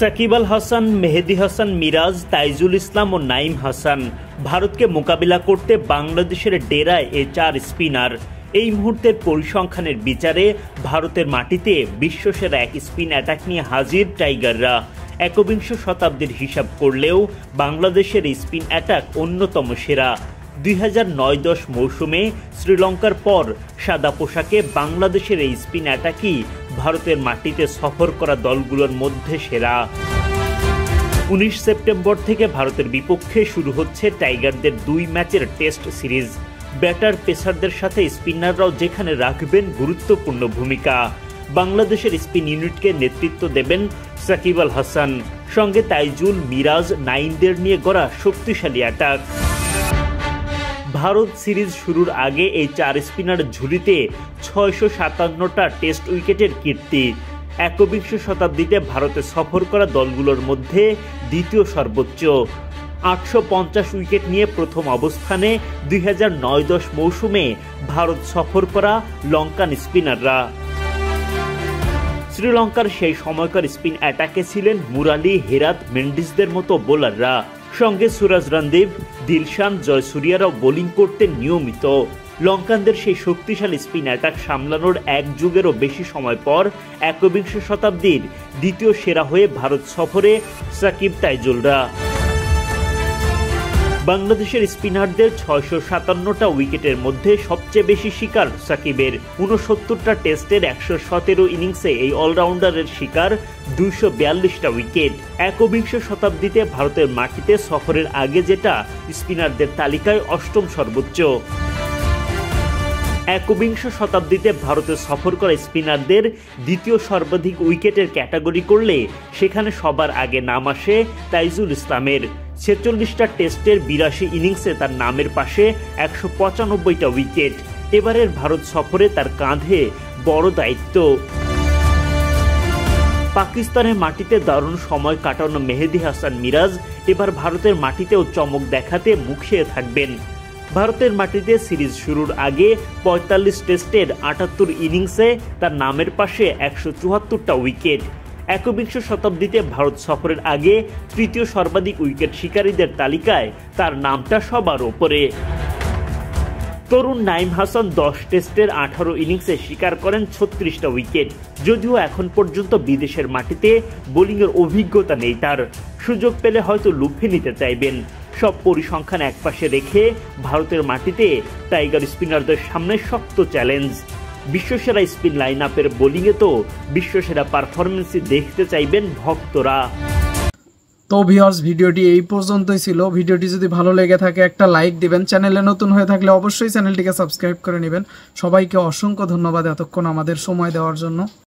সাকিব আল হাসান, মেহেদী হাসান মিরাজ, তাইজুল ইসলাম ও নাইম হাসান ভারতকে মোকাবিলা করতে বাংলাদেশের ডেরায় এ 4 স্পিনার। এই মুহূর্তের পরিসংখ্যানের বিচারে ভারতের মাটিতে বিশ্বসেরা এক স্পিন অ্যাটাক নিয়ে হাজির টাইগাররা। একবিংশ শতাব্দীর হিসাব করলেও বাংলাদেশের স্পিন অ্যাটাক অন্যতম সেরা। 2009-10 মৌসুমে শ্রীলঙ্কার পর সাদা পোশাকে বাংলাদেশের এই স্পিন অ্যাটাকই ভারতের মাটিতে সফর করা দলগুলোর মধ্যে সেরা। 19 সেপ্টেম্বর থেকে ভারতের বিপক্ষে শুরু হচ্ছে টাইগারদের 2 ম্যাচের টেস্ট সিরিজ। ব্যাটার পেসারদের সাথে স্পিনাররাও যেখানে রাখবেন গুরুত্বপূর্ণ ভূমিকা। বাংলাদেশের স্পিন ইউনিটকে নেতৃত্ব দেবেন সাকিব আল হাসান, সঙ্গে তাইজুল, মিরাজ, নাইমদের নিয়ে গড়া শক্তিশালী অ্যাটাক। ভারত সিরিজ শুরুর আগে এই 4 স্পিনার ঝুলিতে 657টা টেস্ট উইকেটের কীর্তি। একবিংশ শতাব্দীতে ভারতে সফর করা দলগুলোর মধ্যে দ্বিতীয় সর্বোচ্চ। 850 উইকেট নিয়ে প্রথম অবস্থানে 2009-10 মৌসুমে ভারত সফর করা লঙ্কান স্পিনাররা। শ্রীলঙ্কার সেই সময়কার স্পিন অ্যাটাকে ছিলেন মুরালি, হেরাত, মেন্ডিসদের মতো বোলাররা। সঙ্গে সুরাজ রনদীপ, দিলশান, জয়সূর্যারাও বোলিং করতেন নিয়মিত। লঙ্কানদের সেই শক্তিশালী স্পিন অ্যাটাক সামলানোর এক যুগেরও বেশি সময় পর একবিংশ শতাব্দীর দ্বিতীয় সেরা হয়ে ভারত সফরে সাকিব, তাইজুলরা। বাংলাদেশের স্পিনারদের 657টা উইকেটের মধ্যে সবচেয়ে বেশি শিকার সাকিবের। 69টা টেস্টের 117 ইনিংসে এই অলরাউন্ডারের শিকার 242টা উইকেট। একবিংশ শতাব্দীতে ভারতের মাটিতে সফরের আগে যেটা স্পিনারদের তালিকায় 8ম সর্বোচ্চ। একবিংশ শতাব্দীতে ভারতে সফর করা স্পিনারদের দ্বিতীয় সর্বাধিক উইকেটের ক্যাটাগরি করলে সেখানে সবার আগে নাম আসে তাইজুল ইসলামের। 46টা টেস্টের 82 ইনিংসে তার নামের পাশে 195টা উইকেট। এবারের ভারত সফরে তার কাঁধে বড় দায়িত্ব। পাকিস্তানের মাটিতে দারুণ সময় কাটানো মেহেদী হাসান মিরাজ এবার ভারতের মাটিতেও চমক দেখাতে মুখিয়ে থাকবেন। ভারতের মাটিতে সিরিজ শুরুর আগে 45 টেস্টের 78 ইনিংসে তার নামের পাশে 174টা উইকেট। একবিংশ শতাব্দীতে ভারত সফরের আগে তৃতীয় সর্বাধিক উইকেট শিকারীদের তালিকায় তার নামটা সবার ওপরে। তরুণ নাইম হাসান 10 টেস্টের 18 ইনিংসে শিকার করেন 36টা উইকেট। যদিও এখন পর্যন্ত বিদেশের মাটিতে বোলিংয়ের অভিজ্ঞতা নেই তার, সুযোগ পেলে হয়তো লুফে নিতে চাইবেন। সব পরিসংখ্যান একপাশে রেখে ভারতের মাটিতে টাইগার স্পিনারদের সামনে শক্ত চ্যালেঞ্জ। বিশ্বসেরা স্পিন লাইন আপের বোলিংয়ে তো বিশ্বসেরা পারফরমেন্সই দেখতে চাইবেন ভক্তরা। তো ভিউয়ার্স, ভিডিওটি এই পর্যন্তই ছিল। ভিডিওটি যদি ভালো লেগে থাকে একটা লাইক দিবেন। চ্যানেলে নতুন হয়ে থাকলে অবশ্যই চ্যানেলটিকে সাবস্ক্রাইব করে নেবেন। সবাইকে অসংখ্য ধন্যবাদ এতক্ষণ আমাদের সময় দেওয়ার জন্য।